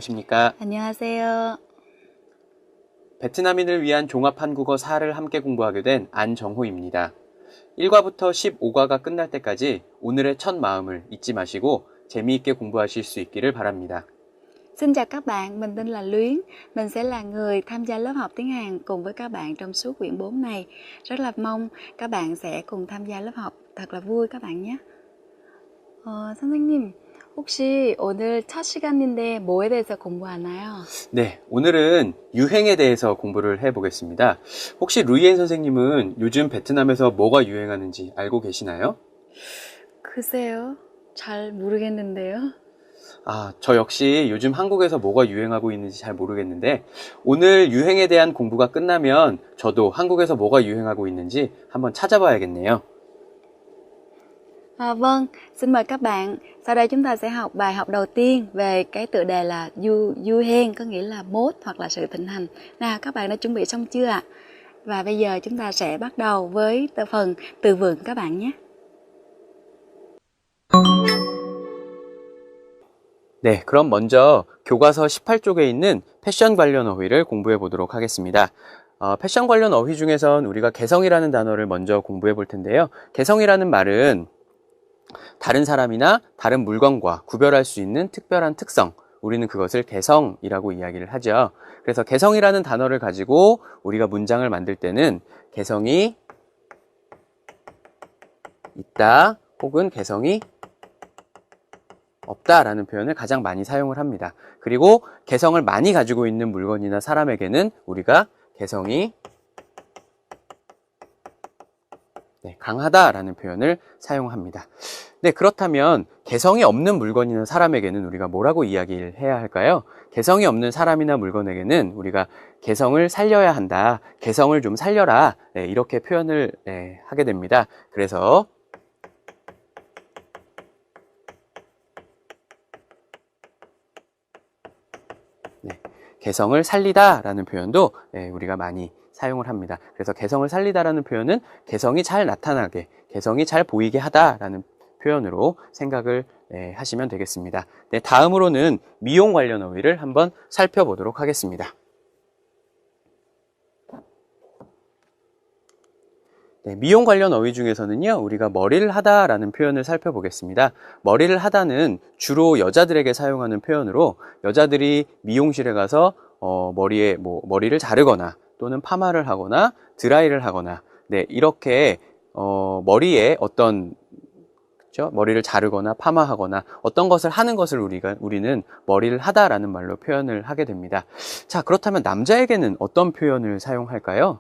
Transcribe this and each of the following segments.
안녕하십니까? 안녕하세요. 베트남인을 위한 종합 한국어 4를 함께 공부하게 된 안정호입니다. 1과부터 15과가 끝날 때까지 오늘의 첫 마음을 잊지 마시고 재미있게 공부하실 수 있기를 바랍니다. Xin chào các bạn, mình tên là Luyến. Mình sẽ là người tham gia lớp học tiếng Hàn cùng với các bạn trong suốt quyển 4 này. Rất là mong các bạn sẽ cùng tham gia lớp học thật là vui các bạn nhé. 선생님, 혹시 오늘 첫 시간인데 뭐에 대해서 공부하나요? 네, 오늘은 유행에 대해서 공부를 해보겠습니다. 혹시 루이엔 선생님은 요즘 베트남에서 뭐가 유행하는지 알고 계시나요? 글쎄요, 잘 모르겠는데요. 저 역시 요즘 한국에서 뭐가 유행하고 있는지 잘 모르겠는데 오늘 유행에 대한 공부가 끝나면 저도 한국에서 뭐가 유행하고 있는지 한번 찾아봐야겠네요. Vâng, xin mời các bạn. Sau đây chúng ta sẽ học bài học đầu tiên về cái tựa đề là Yuhen, có nghĩa là mốt hoặc là sự thịnh hành. Nào, các bạn đã chuẩn bị xong chưa ạ? Và bây giờ chúng ta sẽ bắt đầu với phần từ vựng các bạn nhé. 네, 그럼 먼저 교과서 18쪽에 있는 패션 관련 어휘를 공부해 보도록 하겠습니다. 패션 관련 어휘 중에선 우리가 개성이라는 단어를 먼저 공부해 볼 텐데요. 개성이라는 말은 다른 사람이나 다른 물건과 구별할 수 있는 특별한 특성, 우리는 그것을 개성이라고 이야기를 하죠. 그래서 개성이라는 단어를 가지고 우리가 문장을 만들 때는 개성이 있다 혹은 개성이 없다라는 표현을 가장 많이 사용을 합니다. 그리고 개성을 많이 가지고 있는 물건이나 사람에게는 우리가 개성이 강하다라는 표현을 사용합니다. 네, 그렇다면 개성이 없는 물건이나 사람에게는 우리가 뭐라고 이야기를 해야 할까요? 개성이 없는 사람이나 물건에게는 우리가 개성을 살려야 한다, 개성을 좀 살려라, 이렇게 표현을 하게 됩니다. 그래서 개성을 살리다 라는 표현도 우리가 많이 사용을 합니다. 그래서 개성을 살리다 라는 표현은 개성이 잘 나타나게, 개성이 잘 보이게 하다 라는 표현으로 생각을 하시면 되겠습니다. 네, 다음으로는 미용 관련 어휘를 한번 살펴보도록 하겠습니다. 네, 미용 관련 어휘 중에서는요, 우리가 머리를 하다 라는 표현을 살펴보겠습니다. 머리를 하다는 주로 여자들에게 사용하는 표현으로 여자들이 미용실에 가서 머리를 자르거나 또는 파마를 하거나 드라이를 하거나 이렇게 머리에 머리를 자르거나 파마하거나 어떤 것을 하는 것을 우리는 머리를 하다라는 말로 표현을 하게 됩니다. 자, 그렇다면 남자에게는 어떤 표현을 사용할까요?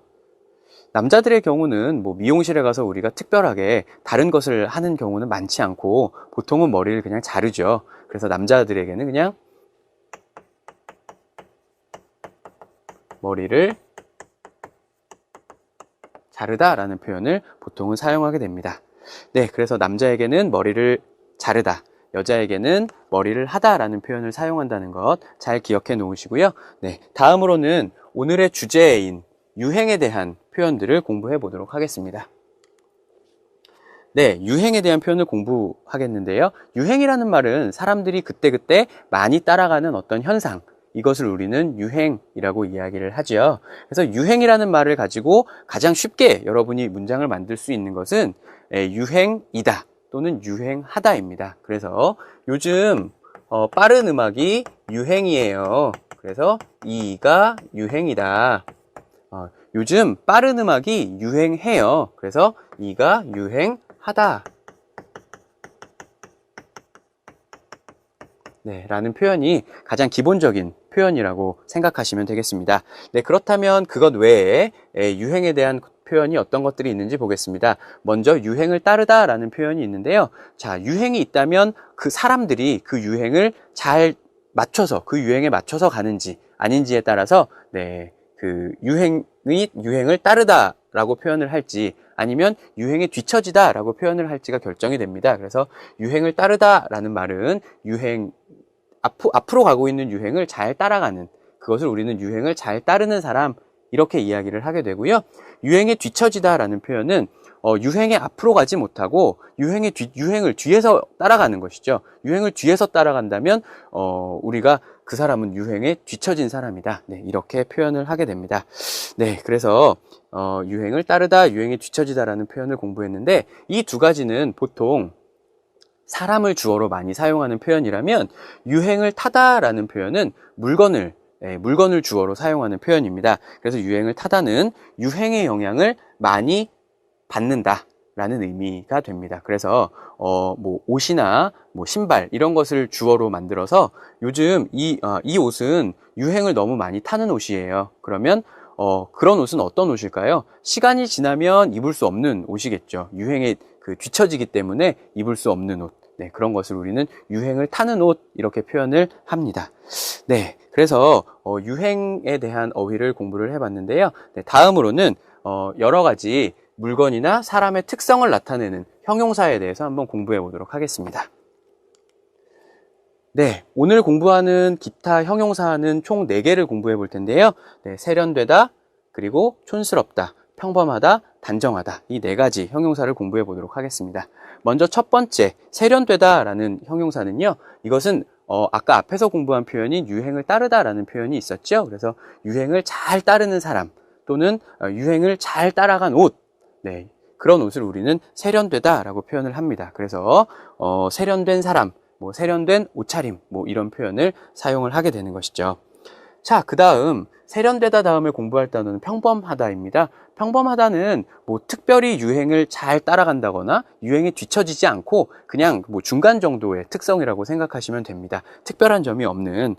남자들의 경우는 미용실에 가서 우리가 특별하게 다른 것을 하는 경우는 많지 않고 보통은 머리를 그냥 자르죠. 그래서 남자들에게는 그냥 머리를 자르다라는 표현을 보통은 사용하게 됩니다. 네, 그래서 남자에게는 머리를 자르다, 여자에게는 머리를 하다라는 표현을 사용한다는 것 잘 기억해 놓으시고요. 네, 다음으로는 오늘의 주제인 유행에 대한 표현들을 공부해 보도록 하겠습니다. 네, 유행에 대한 표현을 공부하겠는데요. 유행이라는 말은 사람들이 그때그때 많이 따라가는 어떤 현상, 이것을 우리는 유행이라고 이야기를 하죠. 그래서 유행이라는 말을 가지고 가장 쉽게 여러분이 문장을 만들 수 있는 것은 유행이다 또는 유행하다입니다. 그래서 요즘 빠른 음악이 유행이에요. 그래서 이가 유행이다. 요즘 빠른 음악이 유행해요. 그래서 이가 유행하다. 네, 라는 표현이 가장 기본적인 표현이라고 생각하시면 되겠습니다. 네, 그렇다면 그것 외에 유행에 대한 표현이 어떤 것들이 있는지 보겠습니다. 먼저 유행을 따르다 라는 표현이 있는데요. 자, 유행이 있다면 그 사람들이 그 유행을 잘 맞춰서, 그 유행에 맞춰서 가는지 아닌지에 따라서 그 유행을 따르다 라고 표현을 할지 아니면 유행에 뒤처지다 라고 표현을 할지가 결정이 됩니다. 그래서 유행을 따르다 라는 말은 앞으로 가고 있는 유행을 잘 따라가는, 그것을 우리는 유행을 잘 따르는 사람, 이렇게 이야기를 하게 되고요. 유행에 뒤처지다 라는 표현은 유행에 앞으로 가지 못하고 유행을 뒤에서 따라가는 것이죠. 유행을 뒤에서 따라간다면 우리가 그 사람은 유행에 뒤처진 사람이다. 네, 이렇게 표현을 하게 됩니다. 네, 그래서 유행을 따르다, 유행에 뒤처지다라는 표현을 공부했는데 이 두 가지는 보통 사람을 주어로 많이 사용하는 표현이라면 유행을 타다라는 표현은 물건을 주어로 사용하는 표현입니다. 그래서 유행을 타다는 유행의 영향을 많이 받는다 라는 의미가 됩니다. 그래서 뭐 옷이나 뭐 신발 이런 것을 주어로 만들어서 요즘 이 옷은 유행을 너무 많이 타는 옷이에요. 그러면 그런 옷은 어떤 옷일까요? 시간이 지나면 입을 수 없는 옷이겠죠. 유행에 뒤처지기 때문에 입을 수 없는 옷. 네, 그런 것을 우리는 유행을 타는 옷 이렇게 표현을 합니다. 네, 그래서 유행에 대한 어휘를 공부를 해봤는데요. 네, 다음으로는 여러 가지 물건이나 사람의 특성을 나타내는 형용사에 대해서 한번 공부해 보도록 하겠습니다. 네, 오늘 공부하는 기타 형용사는 총 4개를 공부해 볼 텐데요. 네, 세련되다, 그리고 촌스럽다, 평범하다, 단정하다 이 4가지 형용사를 공부해 보도록 하겠습니다. 먼저 첫 번째, 세련되다 라는 형용사는요. 이것은 아까 앞에서 공부한 표현인 유행을 따르다 라는 표현이 있었죠. 그래서 유행을 잘 따르는 사람 또는 유행을 잘 따라간 옷, 네, 그런 옷을 우리는 세련되다 라고 표현을 합니다. 그래서 세련된 사람, 뭐 세련된 옷차림, 뭐 이런 표현을 사용을 하게 되는 것이죠. 자, 그 다음 세련되다 다음에 공부할 단어는 평범하다입니다. 평범하다는 뭐 특별히 유행을 잘 따라간다거나 유행에 뒤처지지 않고 그냥 뭐 중간 정도의 특성이라고 생각하시면 됩니다. 특별한 점이 없는,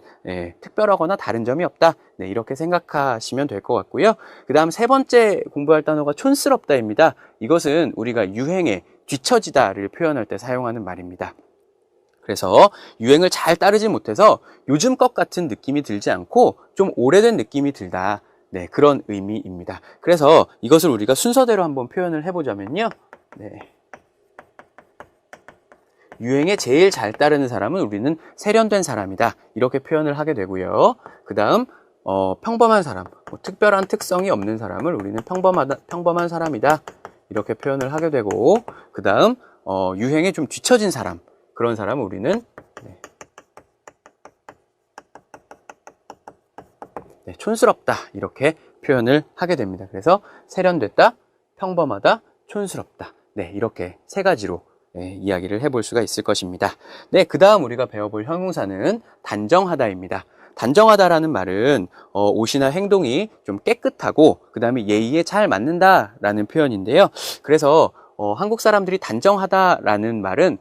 특별하거나 다른 점이 없다. 네, 이렇게 생각하시면 될 것 같고요. 그 다음 세 번째 공부할 단어가 촌스럽다입니다. 이것은 우리가 유행에 뒤처지다를 표현할 때 사용하는 말입니다. 그래서 유행을 잘 따르지 못해서 요즘 것 같은 느낌이 들지 않고 좀 오래된 느낌이 들다. 네, 그런 의미입니다. 그래서 이것을 우리가 순서대로 한번 표현을 해보자면요. 네. 유행에 제일 잘 따르는 사람은 우리는 세련된 사람이다. 이렇게 표현을 하게 되고요. 그 다음 평범한 사람, 뭐 특별한 특성이 없는 사람을 우리는 평범한 사람이다. 이렇게 표현을 하게 되고, 그 다음 유행에 좀 뒤처진 사람, 그런 사람을 우리는 촌스럽다 이렇게 표현을 하게 됩니다. 그래서 세련됐다, 평범하다, 촌스럽다. 네, 이렇게 3가지로 이야기를 해볼 수가 있을 것입니다. 네, 그 다음 우리가 배워볼 형용사는 단정하다입니다. 단정하다라는 말은 옷이나 행동이 좀 깨끗하고 그 다음에 예의에 잘 맞는다라는 표현인데요. 그래서 한국 사람들이 단정하다라는 말은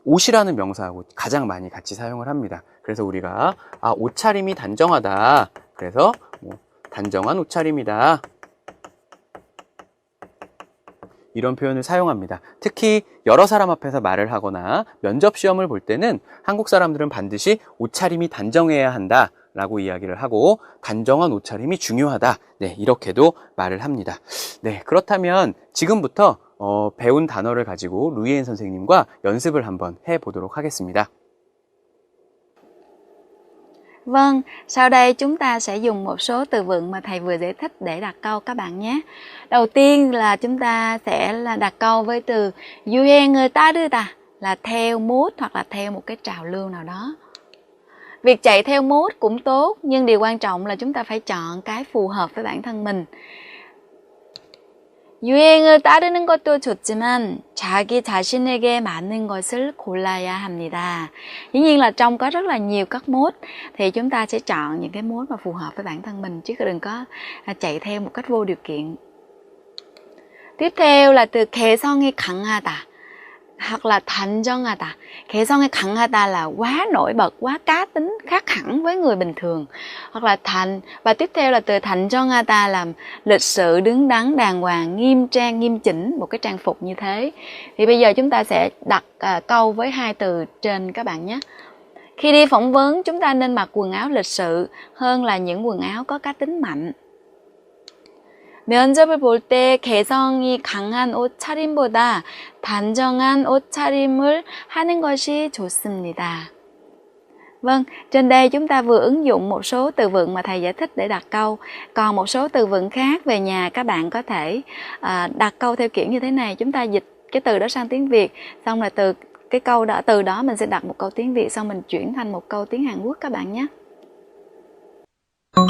옷이라는 명사하고 가장 많이 같이 사용을 합니다. 그래서 우리가 옷차림이 단정하다. 그래서 뭐 단정한 옷차림이다. 이런 표현을 사용합니다. 특히 여러 사람 앞에서 말을 하거나 면접 시험을 볼 때는 한국 사람들은 반드시 옷차림이 단정해야 한다 라고 이야기를 하고 단정한 옷차림이 중요하다. 네, 이렇게도 말을 합니다. 네, 그렇다면 지금부터 배운 단어를 가지고 루이엔 선생님과 연습을 한번 해보도록 하겠습니다. Vâng, sau đây chúng ta sẽ dùng một số từ vựng mà thầy vừa giải thích để đặt câu các bạn nhé. Đầu tiên là chúng ta sẽ đặt câu với từ 유행을 따르다 là theo mốt hoặc là theo một cái trào lưu nào đó. Việc chạy theo mốt cũng tốt, nhưng điều quan trọng là chúng ta phải chọn cái phù hợp với bản thân mình. 유행을 따르는 것도 좋지만 자기 자신에게 맞는 것을 골라야 합니다. Dĩ nhiên là trong có rất là nhiều các mốt thì chúng ta sẽ chọn những cái mốt mà phù hợp với bản thân mình chứ đừng có chạy theo một cách vô điều kiện. Tiếp theo là từ 개성이 강하다 hoặc là 단정하다. 개성이 강하다 là quá nổi bật, quá cá tính, khác hẳn với người bình thường. Hoặc là và tiếp theo là từ 단정하다 là lịch sự, đứng đắn, đàng hoàng, nghiêm trang, nghiêm chỉnh, một cái trang phục như thế. Thì bây giờ chúng ta sẽ đặt câu với 2 từ trên các bạn nhé. Khi đi phỏng vấn chúng ta nên mặc quần áo lịch sự hơn là những quần áo có cá tính mạnh. 면접을 볼 때 개성이 강한 옷차림보다 단정한 옷차림을 하는 것이 좋습니다. Vâng, trên đây chúng ta vừa ứng dụng một số từ vựng mà thầy giải thích để đặt câu. Còn một số từ vựng khác về nhà các bạn có thể đặt câu theo kiểu như thế này. Chúng ta dịch cái từ đó sang tiếng Việt, xong rồi từ đó mình sẽ đặt một câu tiếng Việt, xong mình chuyển thành một câu tiếng Hàn Quốc các bạn nhé. Vâng,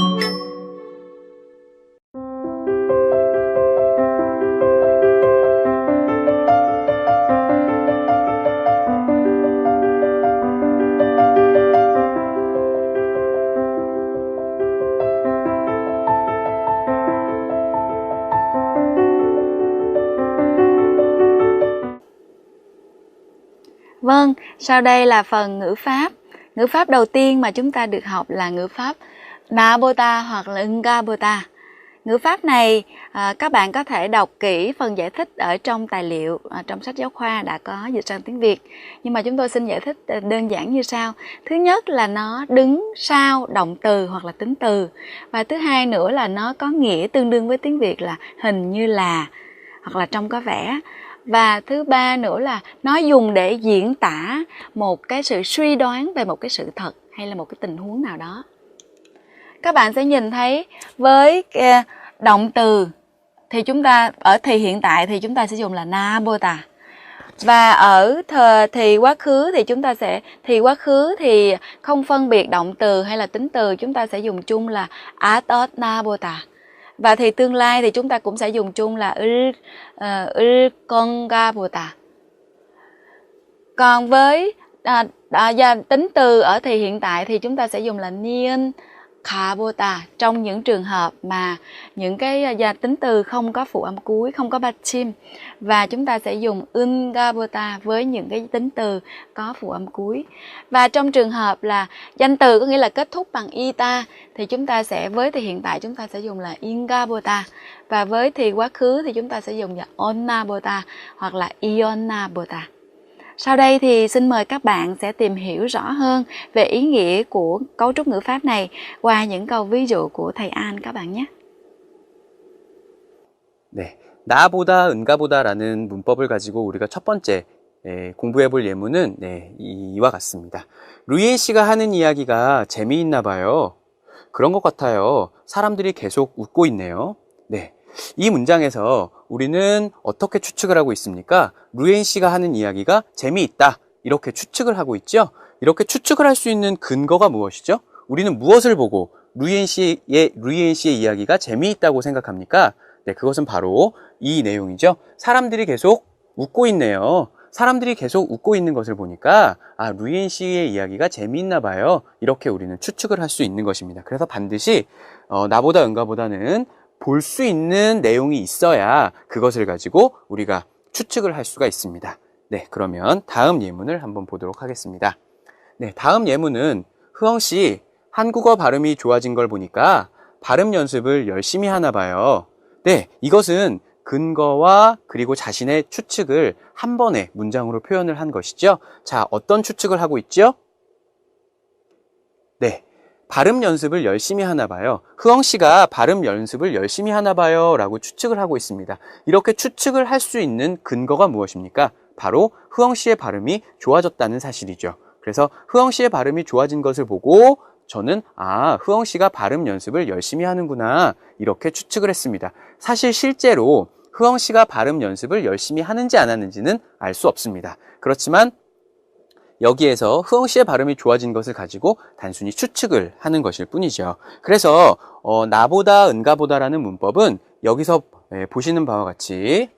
sau đây là phần ngữ pháp. Ngữ pháp đầu tiên mà chúng ta được học là ngữ pháp Nabota hoặc là Ngabota. Ngữ pháp này các bạn có thể đọc kỹ phần giải thích ở trong tài liệu, trong sách giáo khoa đã có dịch sang tiếng Việt. Nhưng mà chúng tôi xin giải thích đơn giản như sau. Thứ nhất là nó đứng sau động từ hoặc là tính từ. Và thứ hai nữa là nó có nghĩa tương đương với tiếng Việt là hình như là hoặc là trông có vẻ. Và thứ ba nữa là nó dùng để diễn tả một cái sự suy đoán về một cái sự thật hay là một cái tình huống nào đó. Các bạn sẽ nhìn thấy với động từ thì chúng ta ở thì hiện tại thì chúng ta sẽ dùng là Nabota. Và ở thì quá khứ thì chúng ta sẽ quá khứ thì không phân biệt động từ hay là tính từ, chúng ta sẽ dùng chung là Atot Nabota. Và thì tương lai thì chúng ta cũng sẽ dùng chung là Ulkongabota. Còn với tính từ ở thì hiện tại thì chúng ta sẽ dùng là Nien Kabota trong những trường hợp mà những cái tính từ không có phụ âm cuối, không có bachim. Và chúng ta sẽ dùng Ungabota với những cái tính từ có phụ âm cuối. Và trong trường hợp là danh từ có nghĩa là kết thúc bằng ita thì chúng ta sẽ với thì hiện tại chúng ta sẽ dùng là Ingabota. Và với thì quá khứ thì chúng ta sẽ dùng là Onnabota hoặc là Ionabota. Sau đây thì xin mời các bạn sẽ tìm hiểu rõ hơn về ý nghĩa của cấu trúc ngữ pháp này qua những câu ví dụ của thầy An các bạn nhé. 네, 나보다 은가보다라는 문법을 가지고 우리가 첫 번째 공부해볼 예문은 이와 같습니다. 루이엔 씨가 하는 이야기가 재미있나 봐요. 그런 것 같아요. 사람들이 계속 웃고 있네요. 네, 이 문장에서 우리는 어떻게 추측을 하고 있습니까? 루이엔 씨가 하는 이야기가 재미있다. 이렇게 추측을 하고 있죠? 이렇게 추측을 할 수 있는 근거가 무엇이죠? 우리는 무엇을 보고 루이엔 씨의 이야기가 재미있다고 생각합니까? 네, 그것은 바로 이 내용이죠. 사람들이 계속 웃고 있네요. 사람들이 계속 웃고 있는 것을 보니까 루이엔 씨의 이야기가 재미있나 봐요. 이렇게 우리는 추측을 할 수 있는 것입니다. 그래서 반드시 나보다 은가보다는 볼 수 있는 내용이 있어야 그것을 가지고 우리가 추측을 할 수가 있습니다. 네, 그러면 다음 예문을 한번 보도록 하겠습니다. 네, 다음 예문은 흐엉씨 한국어 발음이 좋아진 걸 보니까 발음 연습을 열심히 하나 봐요. 네, 이것은 근거와 그리고 자신의 추측을 한 번에 문장으로 표현을 한 것이죠. 자, 어떤 추측을 하고 있죠? 네, 발음 연습을 열심히 하나 봐요. 흐엉 씨가 발음 연습을 열심히 하나 봐요 라고 추측을 하고 있습니다. 이렇게 추측을 할 수 있는 근거가 무엇입니까? 바로 흐엉 씨의 발음이 좋아졌다는 사실이죠. 그래서 흐엉 씨의 발음이 좋아진 것을 보고 저는 흐엉 씨가 발음 연습을 열심히 하는구나 이렇게 추측을 했습니다. 사실 실제로 흐엉 씨가 발음 연습을 열심히 하는지 안 하는지는 알 수 없습니다. 그렇지만 여기에서 흐엉 씨의 발음이 좋아진 것을 가지고 단순히 추측을 하는 것일 뿐이죠. 그래서 나보다 은가보다라는 문법은 여기서 보시는 바와 같이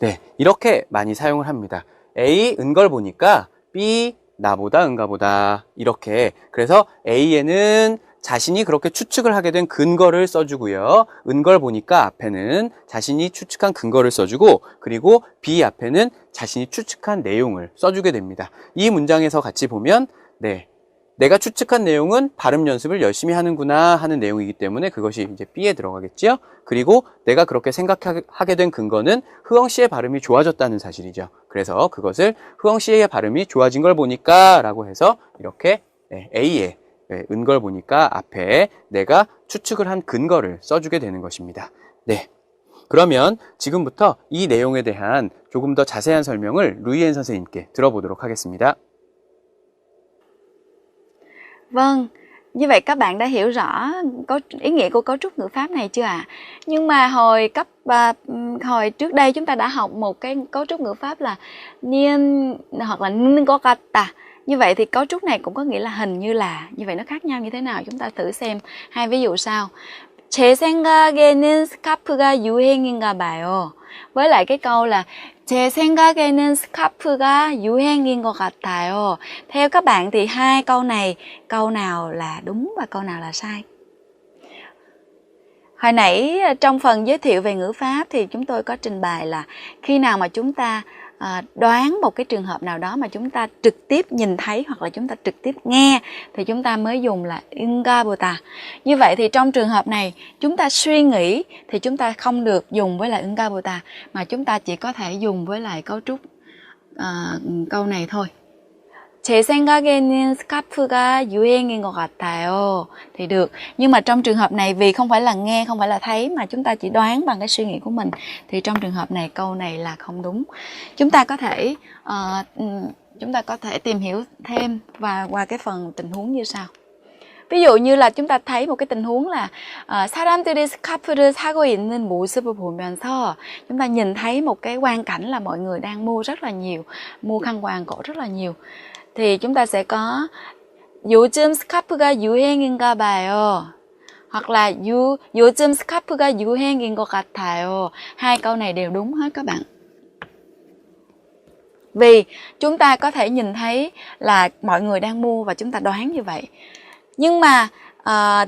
네, 이렇게 많이 사용을 합니다. A, 은걸 보니까 B, 나보다 은가보다 이렇게. 그래서 A에는 자신이 그렇게 추측을 하게 된 근거를 써주고요. 은걸 보니까 앞에는 자신이 추측한 근거를 써주고 그리고 B 앞에는 자신이 추측한 내용을 써주게 됩니다. 이 문장에서 같이 보면 내가 추측한 내용은 발음 연습을 열심히 하는구나 하는 내용이기 때문에 그것이 이제 B에 들어가겠죠. 그리고 내가 그렇게 생각하게 된 근거는 흐엉 씨의 발음이 좋아졌다는 사실이죠. 그래서 그것을 흐엉 씨의 발음이 좋아진 걸 보니까 라고 해서 이렇게 A에 은걸 보니까 앞에 내가 추측을 한 근거를 써주게 되는 것입니다. 네. 그러면 지금부터 이 내용에 대한 조금 더 자세한 설명을 루이엔 선생님께 들어보도록 하겠습니다. Vâng, như vậy các bạn đã hiểu rõ ý nghĩa của cấu trúc ngữ pháp này chưa ạ? Nhưng mà hồi trước đây chúng ta đã học một cái cấu trúc ngữ pháp là nhiên hoặc là 는 것 같다. Như vậy thì cấu trúc này cũng có nghĩa là hình như là. Như vậy nó khác nhau như thế nào? Chúng ta thử xem hai ví dụ sau. 제 생각에는 스카프가 유행인가 봐요. với lại cái câu là 제 생각에는 스카프가 유행인 것 같아요. Theo các bạn thì hai câu này, câu nào là đúng và câu nào là sai? Hồi nãy trong phần giới thiệu về ngữ pháp thì chúng tôi có trình bày là khi nào mà chúng ta đoán một cái trường hợp nào đó mà chúng ta trực tiếp nhìn thấy hoặc là chúng ta trực tiếp nghe thì chúng ta mới dùng là 응가보다. Như vậy thì trong trường hợp này chúng ta suy nghĩ thì chúng ta không được dùng với lại 응가보다 mà chúng ta chỉ có thể dùng với lại cấu trúc câu này thôi. 제 생각에는 스카프가 유행인 것 같아요. Thì được. Nhưng mà trong trường hợp này vì không phải là nghe, không phải là thấy mà chúng ta chỉ đoán bằng cái suy nghĩ của mình thì trong trường hợp này câu này là không đúng. Chúng ta có thể tìm hiểu thêm và qua cái phần tình huống như sau. ví dụ như là chúng ta thấy một cái tình huống là 사람들이 스카프를 사고 있는 모습을 보면서 chúng ta nhìn thấy một cái quang cảnh là mọi người đang mua rất là nhiều, mua khăn quàng cổ rất là nhiều. Thì chúng ta sẽ có 요즘 스카프가 유행인가 봐요. hoặc là 요즘 스카프가 유행인 것 같아요. Hai câu này đều đúng hết các bạn. Vì chúng ta có thể nhìn thấy là mọi người đang mua và chúng ta đoán như vậy. Nhưng mà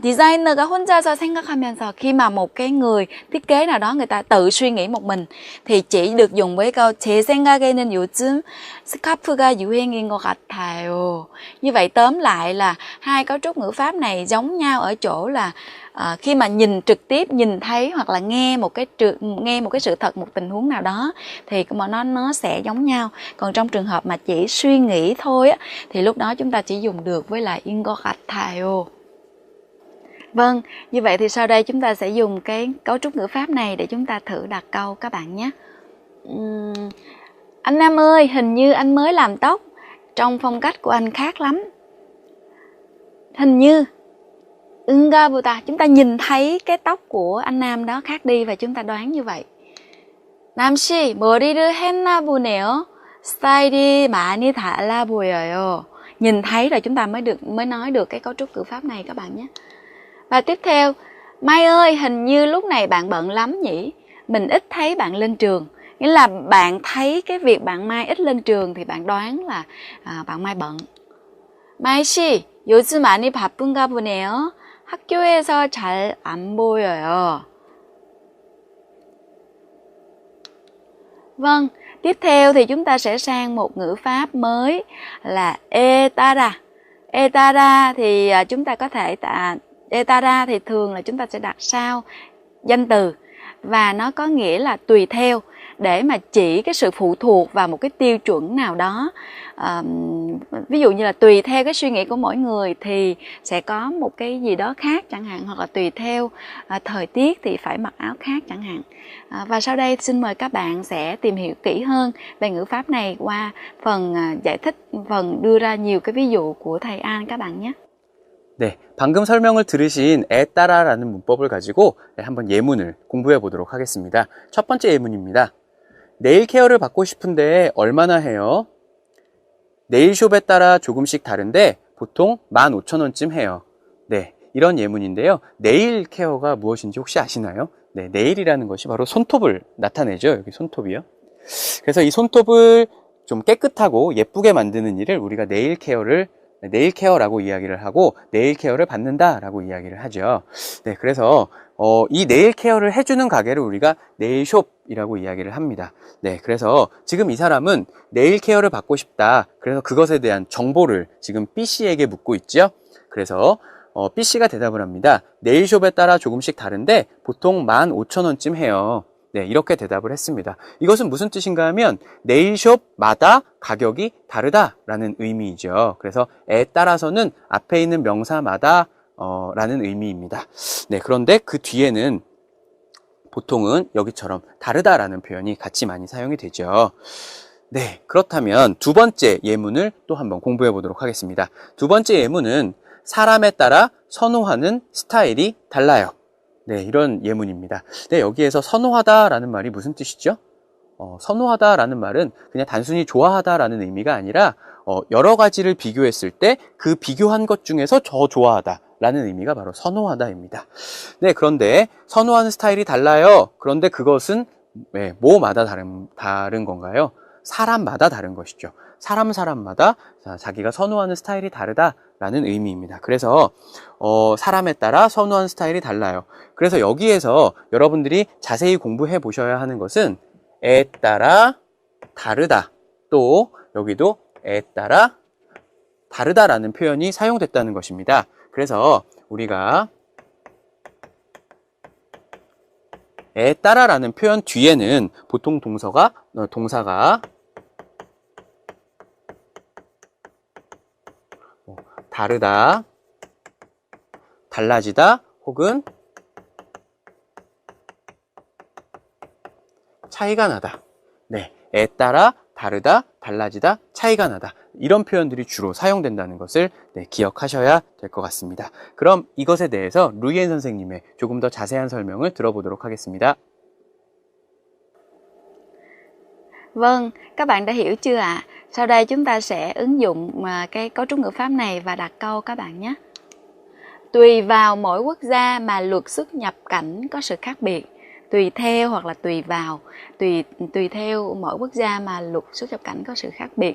designer가 혼자서 생각하면서 khi mà một cái người thiết kế nào đó người ta tự suy nghĩ một mình thì chỉ được dùng với câu 제 생각에는 요즘 스카프가 유행인 것 같아요. Như vậy tóm lại là hai cấu trúc ngữ pháp này giống nhau ở chỗ là khi mà nhìn trực tiếp, nhìn thấy hoặc là nghe một cái sự thật, một tình huống nào đó thì nó sẽ giống nhau. Còn trong trường hợp mà chỉ suy nghĩ thôi á, thì lúc đó chúng ta chỉ dùng được với lại in 것 같아요. Vâng, như vậy thì sau đây chúng ta sẽ dùng cái cấu trúc ngữ pháp này để chúng ta thử đặt câu các bạn nhé. Anh Nam ơi, hình như anh mới làm tóc, trong phong cách của anh khác lắm. Hình như 응가보다, chúng ta nhìn thấy cái tóc của anh Nam đó khác đi và chúng ta đoán như vậy. 남씨, 머리를 했나 보네요. 스타일이 많이 달라 보여요. Nhìn thấy rồi chúng ta mới nói được cái cấu trúc ngữ pháp này các bạn nhé. Và tiếp theo, Mai ơi, hình như lúc này bạn bận lắm nhỉ? Mình ít thấy bạn lên trường. Nghĩa là bạn thấy cái việc bạn Mai ít lên trường thì bạn đoán là bạn Mai bận. Mai 씨, 요즘 많이 바쁜가 보네요. 학교에서 잘 안 보여요. Vâng, tiếp theo thì chúng ta sẽ sang một ngữ pháp mới là etara. Etara thì chúng ta có thể etara thì thường là chúng ta sẽ đặt sau danh từ và nó có nghĩa là tùy theo để mà chỉ cái sự phụ thuộc vào một cái tiêu chuẩn nào đó. Ví dụ như là tùy theo cái suy nghĩ của mỗi người thì sẽ có một cái gì đó khác chẳng hạn, hoặc là tùy theo thời tiết thì phải mặc áo khác chẳng hạn. Và sau đây xin mời các bạn sẽ tìm hiểu kỹ hơn về ngữ pháp này qua phần giải thích, phần đưa ra nhiều cái ví dụ của thầy An các bạn nhé. 네, 방금 설명을 들으신 에 따라라는 문법을 가지고 한번 예문을 공부해 보도록 하겠습니다. 첫 번째 예문입니다. 네일 케어를 받고 싶은데 얼마나 해요? 네일숍에 따라 조금씩 다른데 보통 15,000원쯤 해요. 네, 이런 예문인데요. 네일 케어가 무엇인지 혹시 아시나요? 네, 네일이라는 것이 바로 손톱을 나타내죠. 여기 손톱이요. 그래서 이 손톱을 좀 깨끗하고 예쁘게 만드는 일을 우리가 네일 케어라고 이야기를 하고 네일 케어를 받는다라고 이야기를 하죠. 네, 그래서 이 네일 케어를 해주는 가게를 우리가 네일숍이라고 이야기를 합니다. 네, 그래서 지금 이 사람은 네일 케어를 받고 싶다. 그래서 그것에 대한 정보를 지금 B씨에게 묻고 있죠. 그래서 B씨가 대답을 합니다. 네일숍에 따라 조금씩 다른데 보통 15,000원쯤 해요. 네, 이렇게 대답을 했습니다. 이것은 무슨 뜻인가 하면 네일숍마다 가격이 다르다라는 의미이죠. 그래서 에 따라서는 앞에 있는 명사마다 라는 의미입니다. 네, 그런데 그 뒤에는 보통은 여기처럼 다르다라는 표현이 같이 많이 사용이 되죠. 네, 그렇다면 두 번째 예문을 또 한번 공부해 보도록 하겠습니다. 두 번째 예문은 사람에 따라 선호하는 스타일이 달라요. 네, 이런 예문입니다. 네, 여기에서 선호하다라는 말이 무슨 뜻이죠? 선호하다라는 말은 그냥 단순히 좋아하다라는 의미가 아니라 여러 가지를 비교했을 때 그 비교한 것 중에서 더 좋아하다라는 의미가 바로 선호하다입니다. 네, 그런데 선호하는 스타일이 달라요. 그런데 그것은 뭐마다 다른 건가요? 사람마다 다른 것이죠. 사람마다 자기가 선호하는 스타일이 다르다라는 의미입니다. 그래서 사람에 따라 선호하는 스타일이 달라요. 그래서 여기에서 여러분들이 자세히 공부해 보셔야 하는 것은 에 따라 다르다, 또 여기도 에 따라 다르다라는 표현이 사용됐다는 것입니다. 그래서 우리가 에 따라라는 표현 뒤에는 보통 동사가 다르다, 달라지다 혹은 차이가 나다. 네, 에 따라 다르다, 달라지다, 차이가 나다. 이런 표현들이 주로 사용된다는 것을 기억하셔야 될 것 같습니다. 그럼 이것에 대해서 루이엔 선생님의 조금 더 자세한 설명을 들어보도록 하겠습니다. Vâng, các bạn đã hiểu chưa ạ? Sau đây chúng ta sẽ ứng dụng cái cấu trúc ngữ pháp này và đặt câu các bạn nhé. Tùy vào mỗi quốc gia mà luật xuất nhập cảnh có sự khác biệt. Tùy theo hoặc là tùy vào, tùy theo mỗi quốc gia mà luật xuất nhập cảnh có sự khác biệt.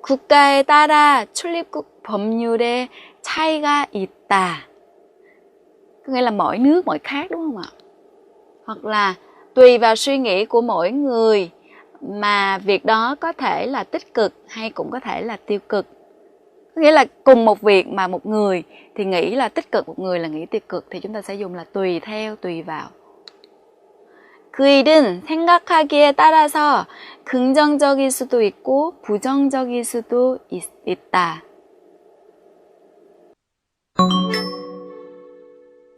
국가에 따라 출입국 법률에 차이가 있다. Có nghĩa là mỗi nước mỗi khác đúng không ạ? Hoặc là tùy vào suy nghĩ của mỗi người mà việc đó có thể là tích cực hay cũng có thể là tiêu cực. Có nghĩa là cùng một việc mà một người thì nghĩ là tích cực, một người là nghĩ tiêu cực, thì chúng ta sẽ dùng là tùy theo, tùy vào. 그일은 생각하기에 따라서 긍정적일 수도 있고 부정적일 수도 있다.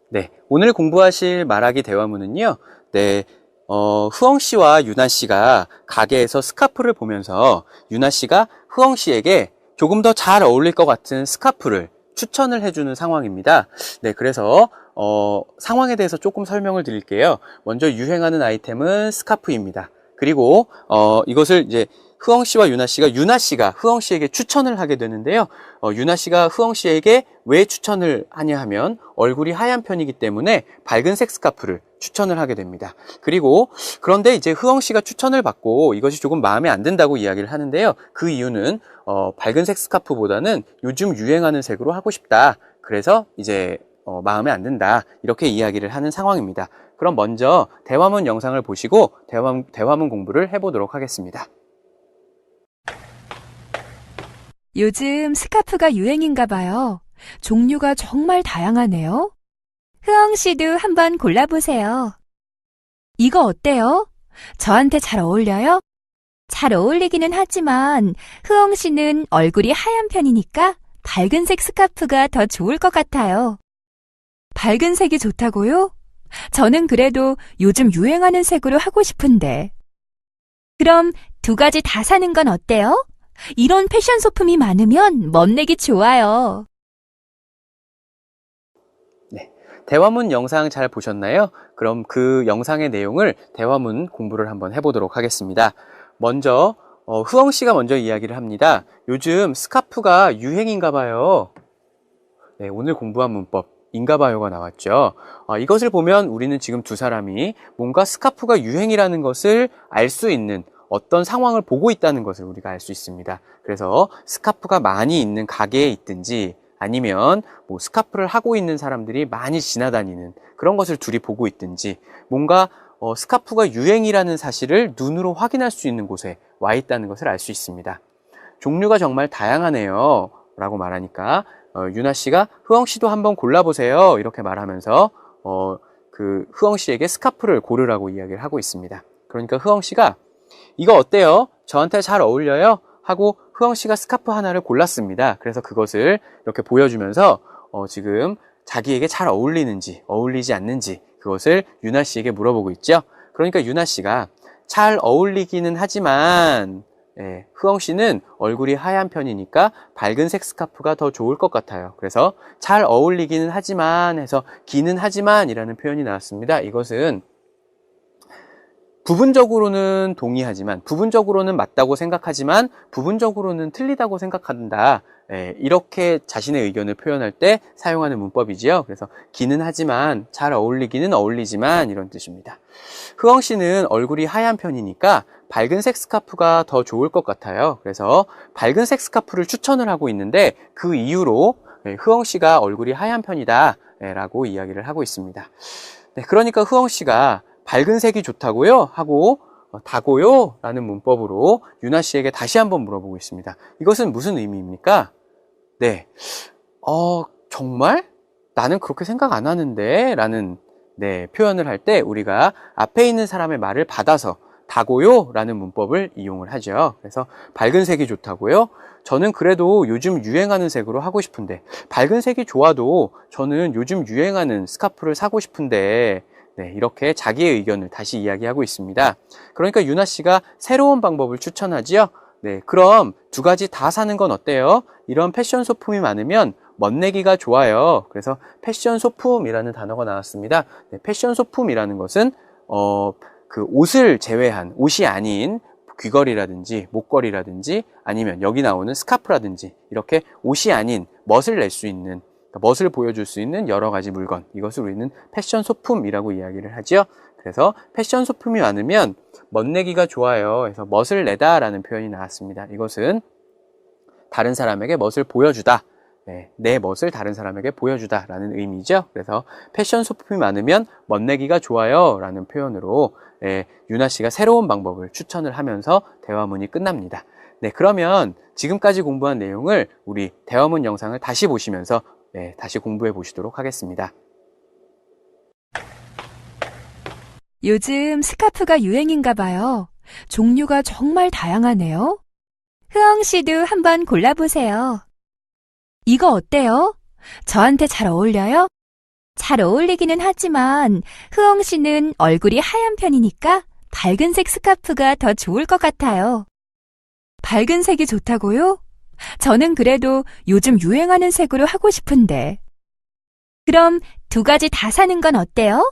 네, 오늘 공부하실 말하기 대화문은요. 흐엉 씨와 유나 씨가 가게에서 스카프를 보면서 유나 씨가 흐엉 씨에게 조금 더 잘 어울릴 것 같은 스카프를 추천을 해주는 상황입니다. 네, 그래서 상황에 대해서 조금 설명을 드릴게요. 먼저 유행하는 아이템은 스카프입니다. 그리고 이것을 이제 흐엉 씨와 유나 씨가 흐엉 씨에게 추천을 하게 되는데요. 유나 씨가 흐엉 씨에게 왜 추천을 하냐 하면 얼굴이 하얀 편이기 때문에 밝은색 스카프를 추천을 하게 됩니다. 그런데 이제 흐엉 씨가 추천을 받고 이것이 조금 마음에 안 든다고 이야기를 하는데요. 그 이유는 밝은색 스카프보다는 요즘 유행하는 색으로 하고 싶다. 그래서 이제 마음에 안 든다. 이렇게 이야기를 하는 상황입니다. 그럼 먼저 대화문 영상을 보시고 대화문 공부를 해보도록 하겠습니다. 요즘 스카프가 유행인가 봐요. 종류가 정말 다양하네요. 흐엉 씨도 한번 골라보세요. 이거 어때요? 저한테 잘 어울려요? 잘 어울리기는 하지만 흐엉 씨는 얼굴이 하얀 편이니까 밝은색 스카프가 더 좋을 것 같아요. 밝은 색이 좋다고요? 저는 그래도 요즘 유행하는 색으로 하고 싶은데. 그럼 두 가지 다 사는 건 어때요? 이런 패션 소품이 많으면 멋내기 좋아요. 네, 대화문 영상 잘 보셨나요? 그럼 그 영상의 내용을 대화문 공부를 한번 해보도록 하겠습니다. 먼저 흐엉 씨가 먼저 이야기를 합니다. 요즘 스카프가 유행인가 봐요. 네, 오늘 공부한 문법 인가 봐요가 나왔죠. 이것을 보면 우리는 지금 두 사람이 뭔가 스카프가 유행이라는 것을 알 수 있는 어떤 상황을 보고 있다는 것을 우리가 알 수 있습니다. 그래서 스카프가 많이 있는 가게에 있든지 아니면 뭐 스카프를 하고 있는 사람들이 많이 지나다니는 그런 것을 둘이 보고 있든지 뭔가 스카프가 유행이라는 사실을 눈으로 확인할 수 있는 곳에 와 있다는 것을 알 수 있습니다. 종류가 정말 다양하네요 라고 말하니까 유나 씨가 흐엉 씨도 한번 골라보세요 이렇게 말하면서 그 흐엉 씨에게 스카프를 고르라고 이야기를 하고 있습니다. 그러니까 흐엉 씨가 이거 어때요? 저한테 잘 어울려요? 하고 흐엉 씨가 스카프 하나를 골랐습니다. 그래서 그것을 이렇게 보여주면서 지금 자기에게 잘 어울리는지 어울리지 않는지 그것을 유나 씨에게 물어보고 있죠. 그러니까 유나 씨가 잘 어울리기는 하지만 흐엉 씨는 얼굴이 하얀 편이니까 밝은색 스카프가 더 좋을 것 같아요. 그래서 잘 어울리기는 하지만 해서 기는 하지만 이라는 표현이 나왔습니다. 이것은 부분적으로는 동의하지만, 부분적으로는 맞다고 생각하지만, 부분적으로는 틀리다고 생각한다. 이렇게 자신의 의견을 표현할 때 사용하는 문법이지요. 그래서 기는 하지만, 잘 어울리기는 어울리지만 이런 뜻입니다. 흐엉 씨는 얼굴이 하얀 편이니까 밝은색 스카프가 더 좋을 것 같아요. 그래서 밝은색 스카프를 추천을 하고 있는데 그 이유로 흐엉 씨가 얼굴이 하얀 편이다 라고 이야기를 하고 있습니다. 그러니까 흐엉 씨가 밝은 색이 좋다고요? 하고 다고요? 라는 문법으로 유나 씨에게 다시 한번 물어보고 있습니다. 이것은 무슨 의미입니까? 네, 정말? 나는 그렇게 생각 안 하는데 라는 표현을 할 때 우리가 앞에 있는 사람의 말을 받아서 다고요? 라는 문법을 이용을 하죠. 그래서 밝은 색이 좋다고요? 저는 그래도 요즘 유행하는 색으로 하고 싶은데, 밝은 색이 좋아도 저는 요즘 유행하는 스카프를 사고 싶은데, 이렇게 자기의 의견을 다시 이야기하고 있습니다. 그러니까 유나 씨가 새로운 방법을 추천하지요. 그럼 두 가지 다 사는 건 어때요? 이런 패션 소품이 많으면 멋내기가 좋아요. 그래서 패션 소품이라는 단어가 나왔습니다. 패션 소품이라는 것은 그 옷을 제외한, 옷이 아닌 귀걸이라든지 목걸이라든지 아니면 여기 나오는 스카프라든지 이렇게 옷이 아닌 멋을 낼 수 있는, 멋을 보여줄 수 있는 여러 가지 물건, 이것을 우리는 패션 소품이라고 이야기를 하죠. 그래서 패션 소품이 많으면 멋내기가 좋아요. 그래서 멋을 내다 라는 표현이 나왔습니다. 이것은 다른 사람에게 멋을 보여주다, 내 멋을 다른 사람에게 보여주다 라는 의미죠. 그래서 패션 소품이 많으면 멋내기가 좋아요 라는 표현으로 유나 씨가 새로운 방법을 추천을 하면서 대화문이 끝납니다. 그러면 지금까지 공부한 내용을 우리 대화문 영상을 다시 보시면서 다시 공부해 보시도록 하겠습니다. 요즘 스카프가 유행인가 봐요. 종류가 정말 다양하네요. 흐엉 씨도 한번 골라보세요. 이거 어때요? 저한테 잘 어울려요? 잘 어울리기는 하지만 흐엉 씨는 얼굴이 하얀 편이니까 밝은색 스카프가 더 좋을 것 같아요. 밝은 색이 좋다고요? 저는 그래도 요즘 유행하는 색으로 하고 싶은데. 그럼 두 가지 다 사는 건 어때요?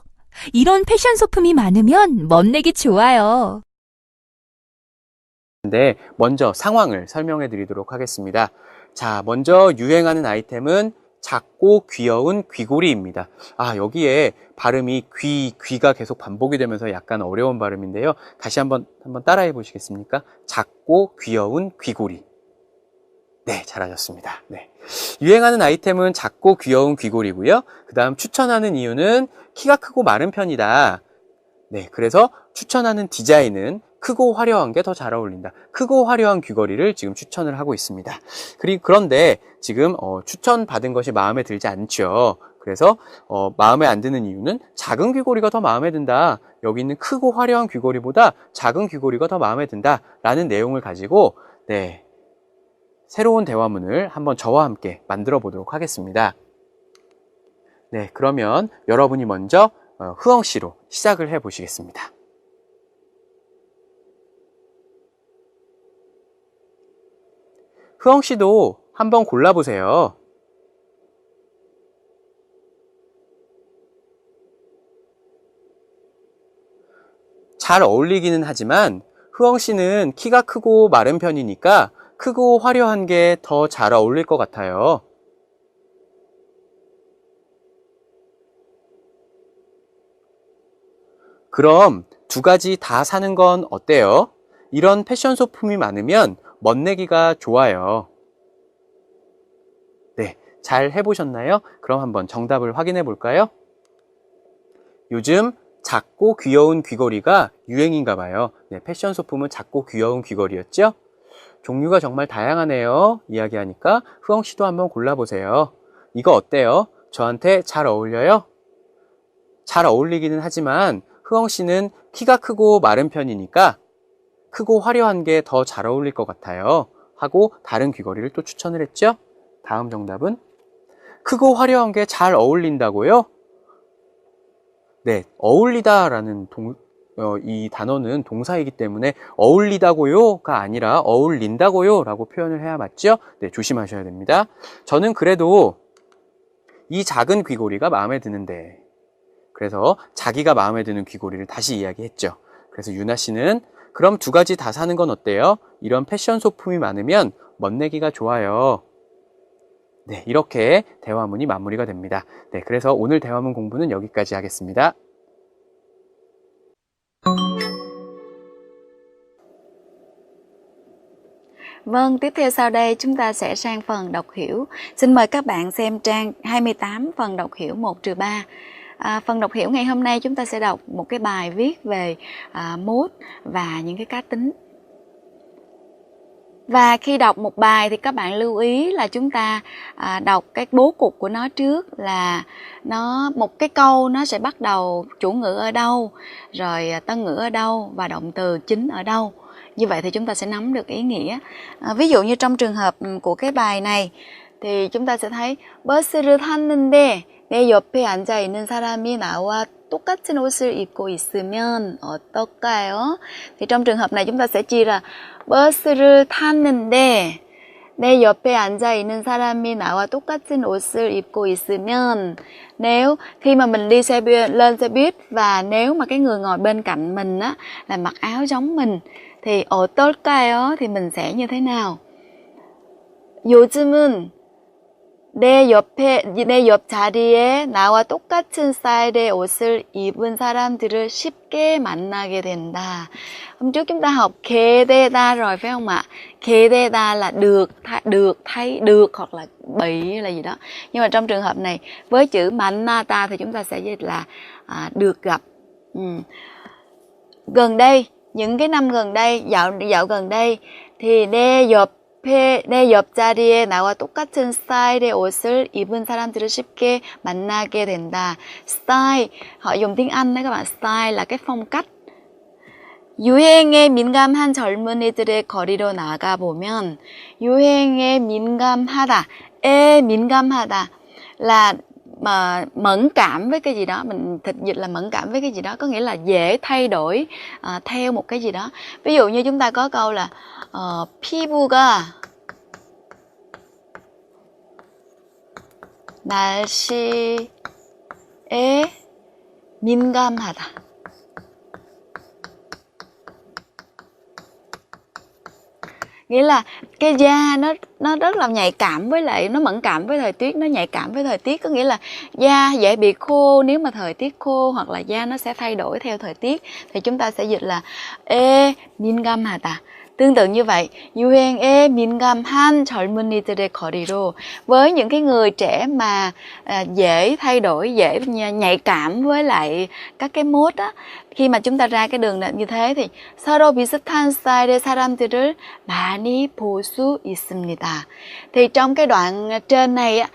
이런 패션 소품이 많으면 멋내기 좋아요. 먼저 상황을 설명해 드리도록 하겠습니다. 자, 먼저 유행하는 아이템은 작고 귀여운 귀고리입니다. 여기에 발음이 귀가 계속 반복이 되면서 약간 어려운 발음인데요. 다시 한번 따라해 보시겠습니까? 작고 귀여운 귀고리. 잘하셨습니다. 유행하는 아이템은 작고 귀여운 귀고리고요. 그 다음 추천하는 이유는 키가 크고 마른 편이다. 그래서 추천하는 디자인은 크고 화려한 게 더 잘 어울린다. 크고 화려한 귀걸이를 지금 추천을 하고 있습니다. 그런데 지금 추천받은 것이 마음에 들지 않죠. 그래서 마음에 안 드는 이유는 작은 귀걸이가 더 마음에 든다. 여기 있는 크고 화려한 귀걸이보다 작은 귀걸이가 더 마음에 든다. 라는 내용을 가지고 새로운 대화문을 한번 저와 함께 만들어 보도록 하겠습니다. 그러면 여러분이 먼저 흐엉 씨로 시작을 해 보시겠습니다. 흐엉 씨도 한번 골라보세요. 잘 어울리기는 하지만 흐엉 씨는 키가 크고 마른 편이니까 크고 화려한 게 더 잘 어울릴 것 같아요. 그럼 두 가지 다 사는 건 어때요? 이런 패션 소품이 많으면 멋내기가 좋아요. 잘 해보셨나요? 그럼 한번 정답을 확인해 볼까요? 요즘 작고 귀여운 귀걸이가 유행인가 봐요. 패션 소품은 작고 귀여운 귀걸이였죠? 종류가 정말 다양하네요. 이야기하니까 흐엉 씨도 한번 골라보세요. 이거 어때요? 저한테 잘 어울려요? 잘 어울리기는 하지만 흐엉 씨는 키가 크고 마른 편이니까 크고 화려한 게 더 잘 어울릴 것 같아요. 하고 다른 귀걸이를 또 추천을 했죠? 다음 정답은 크고 화려한 게 잘 어울린다고요? 어울리다 라는 이 단어는 동사이기 때문에 어울리다고요가 아니라 어울린다고요 라고 표현을 해야 맞죠? 네, 조심하셔야 됩니다. 저는 그래도 이 작은 귀고리가 마음에 드는데, 그래서 자기가 마음에 드는 귀고리를 다시 이야기했죠. 그래서 유나 씨는 그럼 두 가지 다 사는 건 어때요? 이런 패션 소품이 많으면 멋내기가 좋아요. 네, 이렇게 대화문이 마무리가 됩니다. 네, 그래서 오늘 대화문 공부는 여기까지 하겠습니다. Vâng, tiếp theo sau đây chúng ta sẽ sang phần đọc hiểu. Xin mời các bạn xem trang 28 phần đọc hiểu 1-3. Phần đọc hiểu ngày hôm nay chúng ta sẽ đọc một cái bài viết về mốt và những cái cá tính. Và khi đọc một bài thì các bạn lưu ý là chúng ta đọc cái bố cục của nó trước, là một cái câu nó sẽ bắt đầu chủ ngữ ở đâu, rồi tân ngữ ở đâu và động từ chính ở đâu. Như vậy thì chúng ta sẽ nắm được ý nghĩa. Ví dụ như trong trường hợp của cái bài này thì chúng ta sẽ thấy 버스를 탔는데 내 옆에 앉아 있는 사람이 나와 똑같은 옷을 입고 있으면 어떨까요? Thì trong trường hợp này chúng ta sẽ chia là 버스를 탔는데 내 옆에 앉아 있는 사람이 나와 똑같은 옷을 입고 있으면, nếu khi mà mình đi lên xe buýt và nếu mà cái người ngồi bên cạnh mình á là mặc áo giống mình thì 어떨까요? Thì mình sẽ như thế nào? 요즘은 내 옆 자리에 나와 똑같은 스타일의 옷을 입은 사람들을 쉽게 만나게 된다. Hôm trước chúng ta học 게되다 rồi phải không ạ? 게되다 là được, thấy, được hoặc là bị là gì đó. Nhưng mà trong trường hợp này với chữ 만나다 thì chúng ta sẽ dịch là được gặp. Gần đây, những cái năm gần đây, dạo gần đây thì 내 옆자리에 나와 똑같은 스타일의 옷을 입은 사람들을 쉽게 만나게 된다. Style, họ dùng tiếng Anh đấy các bạn. Style là cái phong cách. 유행에 민감한 젊은이들의 거리로 나가보면, 유행에 민감하다 là mà mẫn cảm với cái gì đó, mình dịch là mẫn cảm với cái gì đó, có nghĩa là dễ thay đổi theo một cái gì đó. Ví dụ như chúng ta có câu là 피부가 날씨에 민감하다. Nghĩa là cái da nó rất là nhạy cảm với lại, nó mẫn cảm với thời tiết, nó nhạy cảm với thời tiết, có nghĩa là da dễ bị khô nếu mà thời tiết khô, hoặc là da nó sẽ thay đổi theo thời tiết, thì chúng ta sẽ dịch là 민감하다. Tương tự như vậy, 유행에 민감한 젊은이들의 거리로, với những cái người trẻ mà dễ thay đổi, dễ nhạy cảm với lại các cái mốt á, khi mà chúng ta ra cái đường như thế thì 서로 비슷한 스타일의 사람들을 많이 볼 수 있습니다. Thì trong cái đoạn trên này á,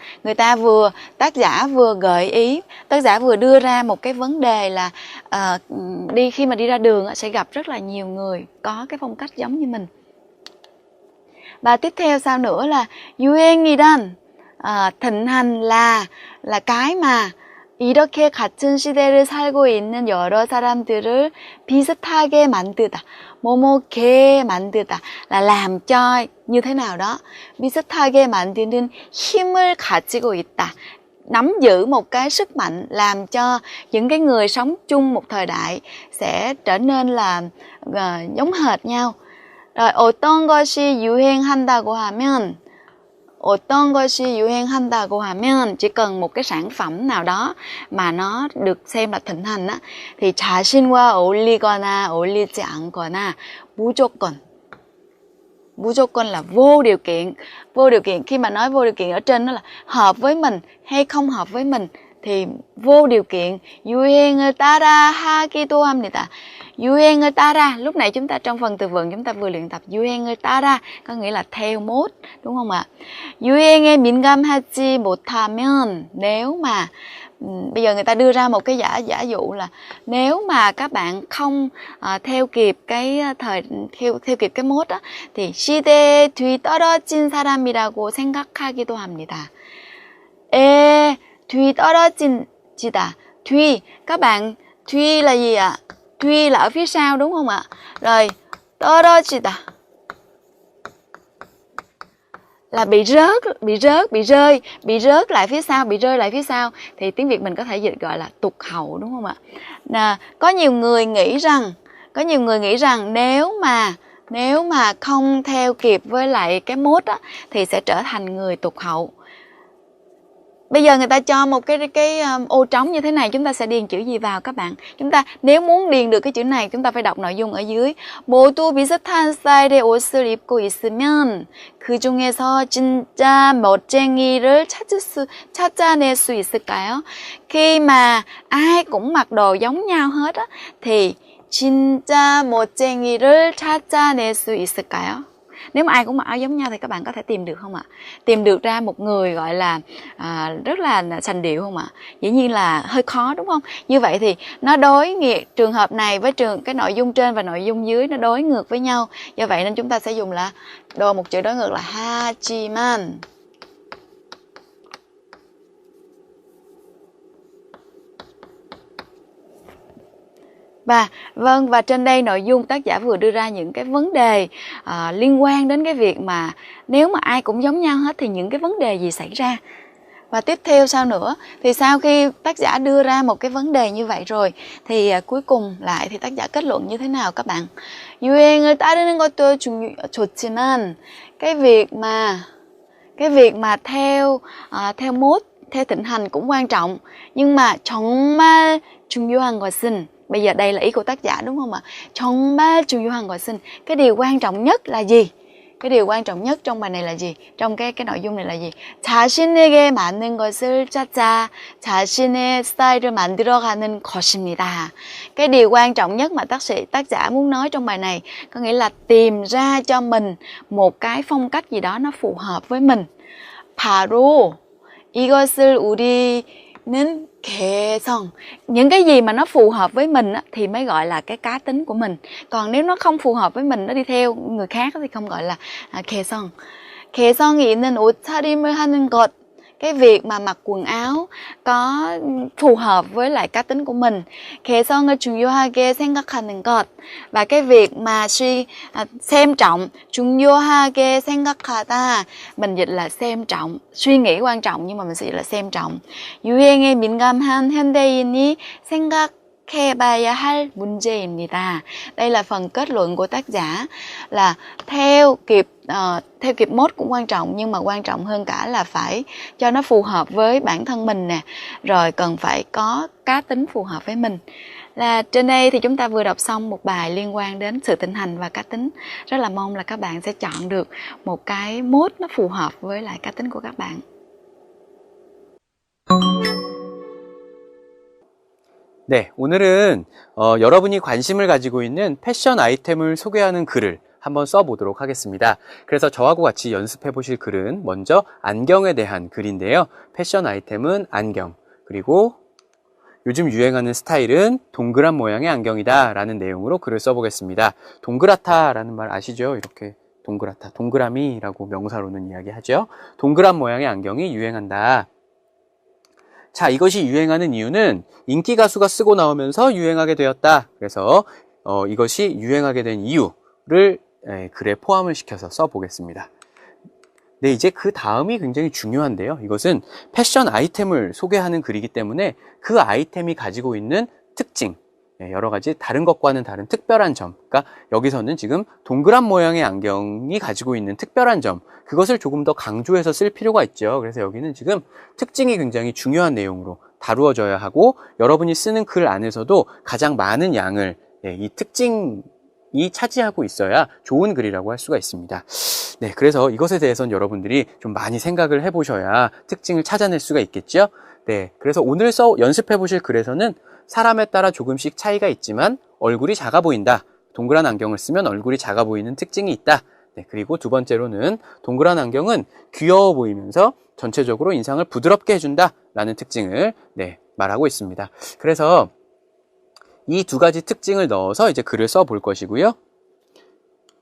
tác giả vừa gợi ý, tác giả vừa đưa ra một cái vấn đề là khi mà đi ra đường á, sẽ gặp rất là nhiều người có cái phong cách giống như mình. Và tiếp theo sau nữa là 유행이란, thịnh hành là cái mà 이렇게 같은 시대를 살고 있는 여러 사람들을 비슷하게 만들다. 뭐뭐게 만들다 là làm cho như thế nào đó. 비슷하게 만드는 힘을 가지고 있다. Nắm giữ một cái sức mạnh làm cho những cái người sống chung một thời đại sẽ trở nên là giống hệt nhau. Rồi 어떤 것이 유행한다고 하면, chỉ cần một cái sản phẩm nào đó mà nó được xem là thịnh hành á, thì 자신과 어울리거나 어울리지 않거나 무조건 là vô điều kiện. Vô điều kiện, khi mà nói vô điều kiện ở trên đó là hợp với mình hay không hợp với mình, thì vô điều kiện. 유행을 따라 하기도 합니다. 유행을 따라, lúc nãy chúng ta trong phần từ vựng chúng ta vừa luyện tập 유행을 따라 có nghĩa là theo mốt, đúng không ạ? 유행에 민감하지 못하면, nếu mà bây giờ người ta đưa ra một cái giả dụ là nếu mà các bạn không theo kịp cái theo kịp cái mốt á, thì 시대에 뒤떨어진 사람이라고 생각하기도 합니다. 뒤떨어지다. 뒤, các bạn, 뒤 là gì ạ? 뒤 là ở phía sau đúng không ạ? Rồi 떨어지다 là bị rớt, bị rớt lại phía sau, bị rơi lại phía sau, thì tiếng Việt mình có thể dịch gọi là tụt hậu đúng không ạ? Có nhiều người nghĩ rằng nếu mà không theo kịp với lại cái mốt á, thì sẽ trở thành người tụt hậu. Bây giờ người ta cho một cái ô trống như thế này, chúng ta sẽ điền chữ gì vào các bạn? Chúng ta nếu muốn điền được cái chữ này, chúng ta phải đọc nội dung ở dưới. 모두 비슷한 스타일의 옷을 입고 있으면 그 중에서 진짜 멋쟁이를 찾아낼 수 있을까요? Khi mà ai cũng mặc đồ giống nhau hết á, thì 진짜 멋쟁이를 찾아낼 수 있을까요? Nếu mà ai cũng mặc áo giống nhau thì các bạn có thể tìm được không ạ? Tìm được ra một người gọi là rất là sành điệu không ạ? Dĩ nhiên là hơi khó đúng không? Như vậy thì nó đối nghiệt trường hợp này với cái nội dung trên và nội dung dưới nó đối ngược với nhau. Do vậy nên chúng ta sẽ dùng là một chữ đối ngược là 하지만. Và trên đây nội dung tác giả vừa đưa ra những cái vấn đề liên quan đến cái việc mà nếu mà ai cũng giống nhau hết thì những cái vấn đề gì xảy ra. Và tiếp theo sao nữa? Thì sau khi tác giả đưa ra một cái vấn đề như vậy rồi thì cuối cùng lại thì tác giả kết luận như thế nào các bạn? 유행을 따르는 것도 좋지만 cái việc mà theo mốt, theo thịnh hành cũng quan trọng, nhưng mà 정말 중요한 것은, bây giờ đây là ý của tác giả đúng không ạ? 정말 중요한 것은, cái điều quan trọng nhất là gì? Cái điều quan trọng nhất trong bài này là gì? Trong cái nội dung này là gì? 자신에게 맞는 것을 찾아 자신의 스타일을 만들어가는 것입니다. Cái điều quan trọng nhất mà tác giả muốn nói trong bài này có nghĩa là tìm ra cho mình một cái phong cách gì đó nó phù hợp với mình. 바로 이것을 우리는 개성. Những cái gì mà nó phù hợp với mình á, thì mới gọi là cái cá tính của mình. Còn nếu nó không phù hợp với mình, nó đi theo người khác thì không gọi là 개성. 개성이 있는 옷차림을 하는 것. Cái việc mà mặc quần áo có phù hợp với lại cá tính của mình. 개성을 중요하게 생각하는 것. Và cái việc mà xem trọng, 중요하게 생각하다, mình dịch là xem trọng, suy nghĩ quan trọng nhưng mà mình sẽ dịch là xem trọng. 유행에 민감한 현대인이 생각해봐야 할 문제입니다. Đây là phần kết luận của tác giả, là theo kịp mốt cũng quan trọng, nhưng mà quan trọng hơn cả là phải cho nó phù hợp với bản thân mình nè, rồi cần phải có cá tính phù hợp với mình. Là trên đây thì chúng ta vừa đọc xong một bài liên quan đến sự thịnh hành và cá tính. Rất là mong là các bạn sẽ chọn được một cái mốt nó phù hợp với lại cá tính của các bạn. 네, 오늘은 여러분이 관심을 가지고 있는 패션 아이템을 소개하는 글을 한번 써보도록 하겠습니다. 그래서 저하고 같이 연습해 보실 글은 먼저 안경에 대한 글인데요. 패션 아이템은 안경, 그리고 요즘 유행하는 스타일은 동그란 모양의 안경이다 라는 내용으로 글을 써보겠습니다. 동그랗다 라는 말 아시죠? 이렇게 동그랗다, 동그라미라고 명사로는 이야기하죠. 동그란 모양의 안경이 유행한다. 자, 이것이 유행하는 이유는 인기 가수가 쓰고 나오면서 유행하게 되었다. 그래서 이것이 유행하게 된 이유를 글에 포함을 시켜서 써보겠습니다. 네, 이제 그 다음이 굉장히 중요한데요. 이것은 패션 아이템을 소개하는 글이기 때문에 그 아이템이 가지고 있는 특징, 여러 가지 다른 것과는 다른 특별한 점, 그러니까 여기서는 지금 동그란 모양의 안경이 가지고 있는 특별한 점, 그것을 조금 더 강조해서 쓸 필요가 있죠. 그래서 여기는 지금 특징이 굉장히 중요한 내용으로 다루어져야 하고, 여러분이 쓰는 글 안에서도 가장 많은 양을 이 특징이 차지하고 있어야 좋은 글이라고 할 수가 있습니다. 네, 그래서 이것에 대해서는 여러분들이 좀 많이 생각을 해보셔야 특징을 찾아낼 수가 있겠죠. 네, 그래서 오늘 연습해 보실 글에서는 사람에 따라 조금씩 차이가 있지만 얼굴이 작아 보인다. 동그란 안경을 쓰면 얼굴이 작아 보이는 특징이 있다. 네, 그리고 두 번째로는 동그란 안경은 귀여워 보이면서 전체적으로 인상을 부드럽게 해준다 라는 특징을 말하고 있습니다. 그래서 이 두 가지 특징을 넣어서 이제 글을 써볼 것이고요.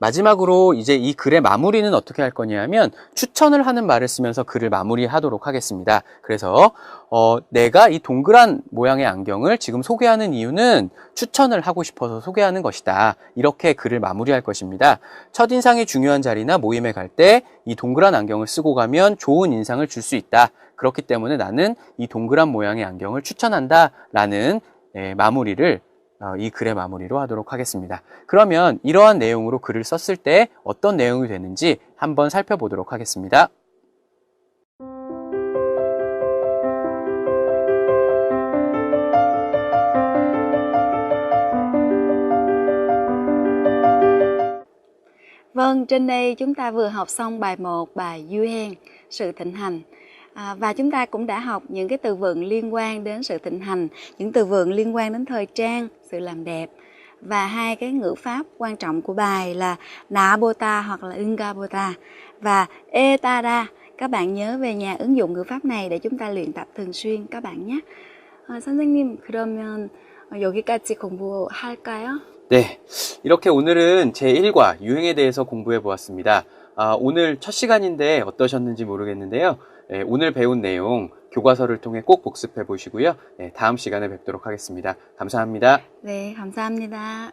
마지막으로 이제 이 글의 마무리는 어떻게 할 거냐면 추천을 하는 말을 쓰면서 글을 마무리하도록 하겠습니다. 그래서 내가 이 동그란 모양의 안경을 지금 소개하는 이유는 추천을 하고 싶어서 소개하는 것이다. 이렇게 글을 마무리할 것입니다. 첫인상이 중요한 자리나 모임에 갈 때 이 동그란 안경을 쓰고 가면 좋은 인상을 줄 수 있다. 그렇기 때문에 나는 이 동그란 모양의 안경을 추천한다. 라는 마무리를 이 글의 마무리로 하도록 하겠습니다. 그러면 이러한 내용으로 글을 썼을 때 어떤 내용이 되는지 한번 살펴보도록 하겠습니다. Vâng, trên đây chúng ta vừa học xong bài 1, bài Yuan, sự thịnh hành. Và chúng ta cũng đã học những cái từ vựng liên quan đến sự thịnh hành, những từ vựng liên quan đến thời trang, sự làm đẹp. Và hai cái ngữ pháp quan trọng của bài là Nabota hoặc là Ungabota và Etada. Các bạn nhớ về nhà ứng dụng ngữ pháp này để chúng ta luyện tập thường xuyên các bạn nhé. 선생님, 그러면 여기까지 공부할까요? 네, 이렇게 오늘은 제1과 유행에 대해서 공부해 보았습니다. 오늘 첫 시간인데 어떠셨는지 모르겠는데요. 오늘 배운 내용 교과서를 통해 꼭 복습해 보시고요. 다음 시간에 뵙도록 하겠습니다. 감사합니다. 네, 감사합니다.